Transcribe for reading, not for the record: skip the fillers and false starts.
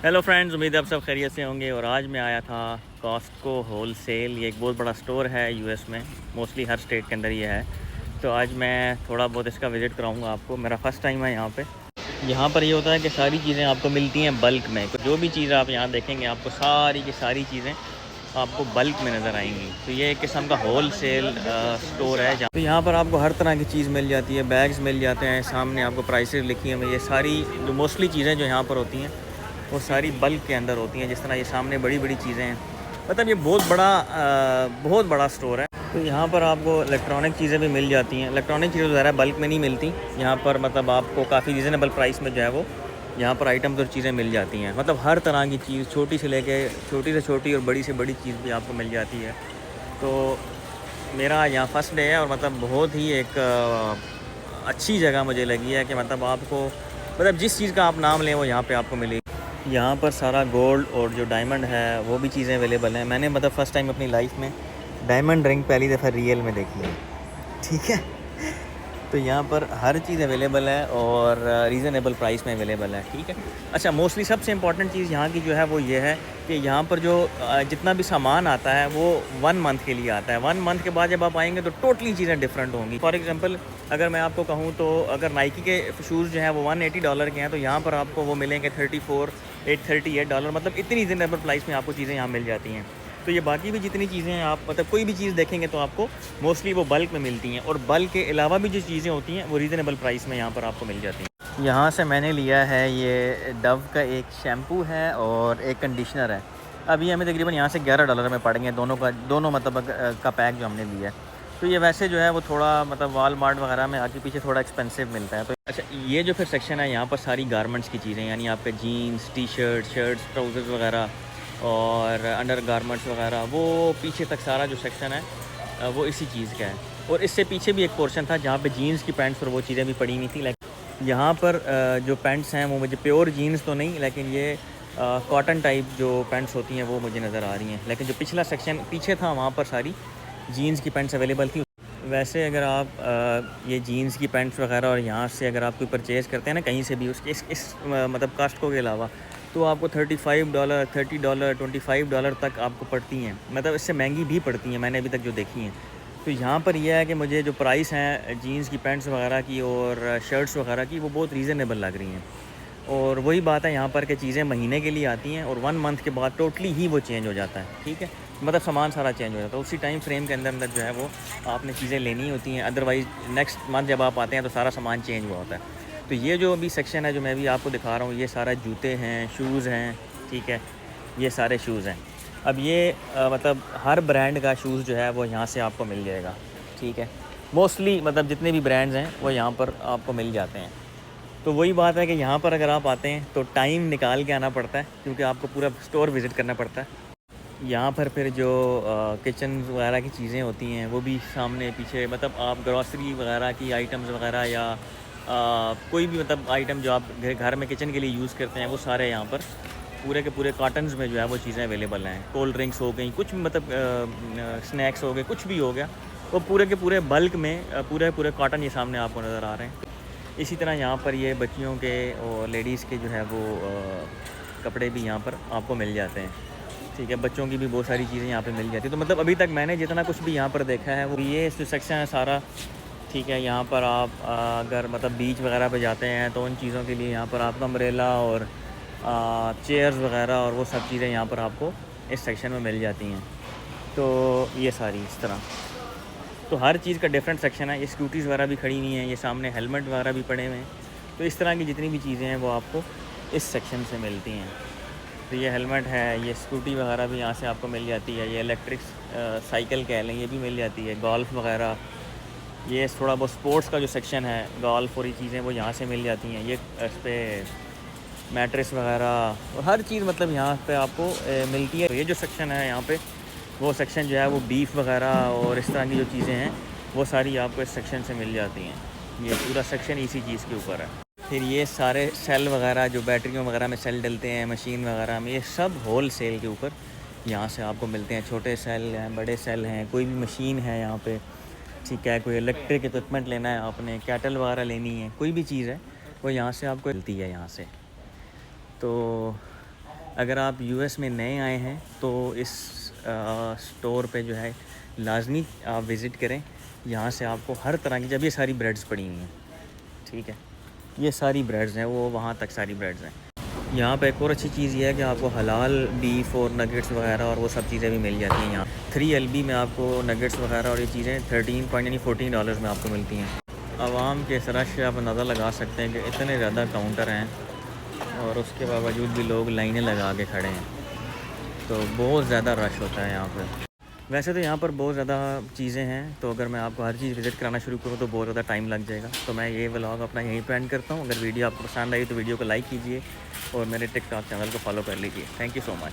Hello friends, उम्मीद है आप सब खैरियत से होंगे। और आज मैं आया था कॉस्टको होल सेल। ये एक बहुत बड़ा स्टोर है यूएस में, मोस्टली हर स्टेट के अंदर ये है। तो आज मैं थोड़ा बहुत इसका विज़िट कराऊंगा आपको। मेरा फ़र्स्ट टाइम है यहाँ पे। यहाँ पर ये होता है कि सारी चीज़ें आपको मिलती हैं बल्क में। तो जो भी चीज़ आप यहाँ देखेंगे आपको सारी की सारी चीज़ें आपको बल्क में नज़र आएंगी। तो ये एक किस्म का होल सेल स्टोर है जहाँ तो यहाँ पर आपको हर तरह की चीज़ मिल जाती है। बैग्स मिल जाते हैं, सामने आपको प्राइसेस लिखी हैं। ये सारी जो मोस्टली चीज़ें जो यहाँ पर होती हैं वो सारी बल्क के अंदर होती हैं। जिस तरह ये सामने बड़ी बड़ी चीज़ें हैं, मतलब ये बहुत बड़ा स्टोर है। तो यहाँ पर आपको इलेक्ट्रॉनिक चीज़ें भी मिल जाती हैं। इलेक्ट्रॉनिक चीज़ें ज़रा बल्क में नहीं मिलती यहाँ पर, मतलब आपको काफ़ी रीज़नेबल प्राइस में जो है वो यहाँ पर आइटम्स और चीज़ें मिल जाती हैं। मतलब हर तरह की चीज़, छोटी से छोटी और बड़ी से बड़ी चीज़ भी आपको मिल जाती है। तो मेरा यहाँ फर्स्ट डे है और मतलब बहुत ही एक अच्छी जगह मुझे लगी है कि मतलब आपको, मतलब जिस चीज़ का आप नाम लें वो यहाँ पे आपको मिलेगी। यहाँ पर सारा गोल्ड और जो डायमंड है वो भी चीज़ें अवेलेबल हैं। मैंने मतलब फ़र्स्ट टाइम अपनी लाइफ में डायमंड रिंग पहली दफ़ा रियल में देखी है। ठीक है, तो यहाँ पर हर चीज़ अवेलेबल है और रीज़नेबल प्राइस में अवेलेबल है। ठीक है। अच्छा, मोस्टली सबसे इम्पॉर्टेंट चीज़ यहाँ की जो है वो ये है कि यहाँ पर जो जितना भी सामान आता है वो 1 मंथ के लिए आता है। 1 मंथ के बाद जब आप आएंगे तो टोटली चीज़ें डिफरेंट होंगी। फॉर एग्जांपल अगर मैं आपको कहूँ तो अगर नाइकी के शूज़ जो हैं वो $180 के हैं, तो यहाँ पर आपको वो मिलेंगे $38 मतलब इतनी रीज़नेबल प्राइस में आपको चीज़ें यहाँ मिल जाती हैं। तो ये बाकी भी जितनी चीज़ें हैं, आप मतलब कोई भी चीज़ देखेंगे तो आपको मोस्टली वो बल्क में मिलती हैं। और बल्क के अलावा भी जो चीज़ें होती हैं वो रीज़नेबल प्राइस में यहाँ पर आपको मिल जाती हैं। यहाँ से मैंने लिया है ये डव का एक शैम्पू है और एक कंडीशनर है। अब ये हमें तकरीबन यहाँ से $11 में पड़ गए दोनों मतलब का पैक जो हमने लिया है। तो ये वैसे जो है वो थोड़ा मतलब वालमार्ट वगैरह में आगे पीछे थोड़ा एक्सपेंसिव मिलता है। तो अच्छा, ये जो फिर सेक्शन है यहाँ पर सारी गारमेंट्स की चीज़ें, यानी आपके जीन्स, टी शर्ट्स, ट्राउज़र्स वगैरह और अंडर गारमेंट्स वगैरह, वो पीछे तक सारा जो सेक्शन है वो इसी चीज़ का है। और इससे पीछे भी एक पोर्शन था जहाँ पे जीन्स की पैंट्स और वो चीज़ें भी पड़ी हुई थी। लाइक यहाँ पर जो पैंट्स हैं वो मुझे प्योर जीन्स तो नहीं, लेकिन ये कॉटन टाइप जो पैंट्स होती हैं वो मुझे नज़र आ रही हैं। लेकिन जो पिछला सेक्शन पीछे था वहाँ पर सारी जीन्स की पैंट्स अवेलेबल थी। वैसे अगर आप ये जीन्स की पैंट्स वगैरह और यहाँ से अगर आप कोई परचेज़ करते हैं ना कहीं से भी, उसके इस मतलब कॉस्टको के अलावा, तो आपको $35, $30, $25 तक आपको पड़ती हैं। मतलब इससे महंगी भी पड़ती हैं मैंने अभी तक जो देखी हैं। तो यहाँ पर यह है कि मुझे जो प्राइस हैं जीन्स की पैंट्स वगैरह की और शर्ट्स वगैरह की वो बहुत रीज़नेबल लग रही हैं। और वही बात है यहाँ पर कि चीज़ें महीने के लिए आती हैं और 1 मंथ के बाद टोटली ही वो चेंज हो जाता है। ठीक है, मतलब सामान सारा चेंज हो जाता है। उसी टाइम फ्रेम के अंदर जो है वो आपने चीज़ें लेनी होती हैं, अदरवाइज़ नेक्स्ट मंथ जब आप आते हैं तो सारा सामान चेंज हुआ होता है। तो ये जो अभी सेक्शन है जो मैं भी आपको दिखा रहा हूँ, ये सारा जूते हैं, शूज़ हैं। ठीक है, ये सारे शूज़ हैं। अब ये मतलब हर ब्रांड का शूज़ जो है वो यहाँ से आपको मिल जाएगा। ठीक है, मोस्टली मतलब जितने भी ब्रांड्स हैं वो यहाँ पर आपको मिल जाते हैं। तो वही बात है कि यहाँ पर अगर आप आते हैं तो टाइम निकाल के आना पड़ता है, क्योंकि आपको पूरा स्टोर विज़िट करना पड़ता है। यहाँ पर फिर जो किचन वगैरह की चीज़ें होती हैं वो भी सामने पीछे, मतलब आप ग्रॉसरी वगैरह की आइटम्स वगैरह या कोई भी मतलब आइटम जो आप घर में किचन के लिए यूज़ करते हैं वो सारे यहाँ पर पूरे के पूरे कार्टन्स में जो है वो चीज़ें अवेलेबल हैं। कोल्ड ड्रिंक्स हो गई, कुछ भी मतलब स्नैक्स हो गए, कुछ भी हो गया, वो पूरे के पूरे बल्क में पूरे कॉटन ये सामने आपको नज़र आ रहे हैं। इसी तरह यहाँ पर ये बच्चियों के और लेडीज़ के जो है वो कपड़े भी यहाँ पर आपको मिल जाते हैं। ठीक है, बच्चों की भी बहुत सारी चीज़ें यहाँ पे मिल जाती है। तो मतलब अभी तक मैंने जितना कुछ भी यहाँ पर देखा है वो ये जो सेक्शन है सारा। ठीक है, यहाँ पर आप अगर मतलब बीच वगैरह पे जाते हैं तो उन चीज़ों के लिए यहाँ पर आपको अम्ब्रेला और चेयर्स वगैरह और वो सब चीज़ें यहाँ पर आपको इस सेक्शन में मिल जाती हैं। तो ये सारी इस तरह, तो हर चीज़ का डिफरेंट सेक्शन है। ये स्कूटीज़ वगैरह भी खड़ी हुई हैं, ये सामने हेलमेट वगैरह भी पड़े हुए हैं। तो इस तरह की जितनी भी चीज़ें हैं वो आपको इस सेक्शन से मिलती हैं। तो ये हेलमेट है, ये स्कूटी वगैरह भी यहाँ से आपको मिल जाती है। ये इलेक्ट्रिक साइकिल कह लें, ये भी मिल जाती है। गोल्फ़ वगैरह, ये थोड़ा बहुत स्पोर्ट्स का जो सेक्शन है, गोल्फ़ और ये चीज़ें वो यहाँ से मिल जाती हैं। ये इस पर मैट्रेस वगैरह और हर चीज़ मतलब यहाँ पे आपको मिलती है। तो ये जो सेक्शन है यहाँ पे, वो सेक्शन जो है वो बीफ वगैरह और इस तरह की जो चीज़ें हैं वो सारी आपको इस सेक्शन से मिल जाती हैं। ये पूरा सेक्शन इसी चीज़ के ऊपर है। फिर ये सारे सेल वगैरह जो बैटरियों वगैरह में सेल डलते हैं मशीन वगैरह में, ये सब होल सेल के ऊपर यहाँ से आपको मिलते हैं। छोटे सेल हैं, बड़े सेल हैं, कोई भी मशीन है यहाँ पे। ठीक है, कोई इलेक्ट्रिक इक्विपमेंट लेना है आपने, कैटल वगैरह लेनी है, कोई भी चीज़ है वो यहाँ से आपको मिलती है यहाँ से। तो अगर आप यूएस में नए आए हैं तो इस स्टोर पे जो है लाजमी आप विज़िट करें। यहाँ से आपको हर तरह की, जब ये सारी ब्रेड्स पड़ी हुई हैं, ठीक है, ये सारी ब्रेड्स हैं, वो वहाँ तक सारी ब्रेड्स हैं। यहाँ पे एक और अच्छी चीज़ ये है कि आपको हलाल बीफ और नगेट्स वगैरह और वो सब चीज़ें भी मिल जाती हैं यहाँ। 3 LB में आपको नगेट्स वगैरह और ये चीज़ें 14 डॉलर्स में आपको मिलती हैं। आवाम के रश से आप अंदाज़ा लगा सकते हैं कि इतने ज़्यादा काउंटर हैं और उसके बावजूद भी लोग लाइनें लगा के खड़े हैं, तो बहुत ज़्यादा रश होता है यहाँ पर। वैसे तो यहाँ पर बहुत ज़्यादा चीज़ें हैं, तो अगर मैं आपको हर चीज़ विज़िट कराना शुरू करूँ तो बहुत ज़्यादा टाइम लग जाएगा। तो मैं ये व्लॉग अपना यहीं पे एंड करता हूँ। अगर वीडियो आपको पसंद आई तो वीडियो को लाइक कीजिए और मेरे टिकटॉक चैनल को फॉलो कर लीजिए। Thank you so much.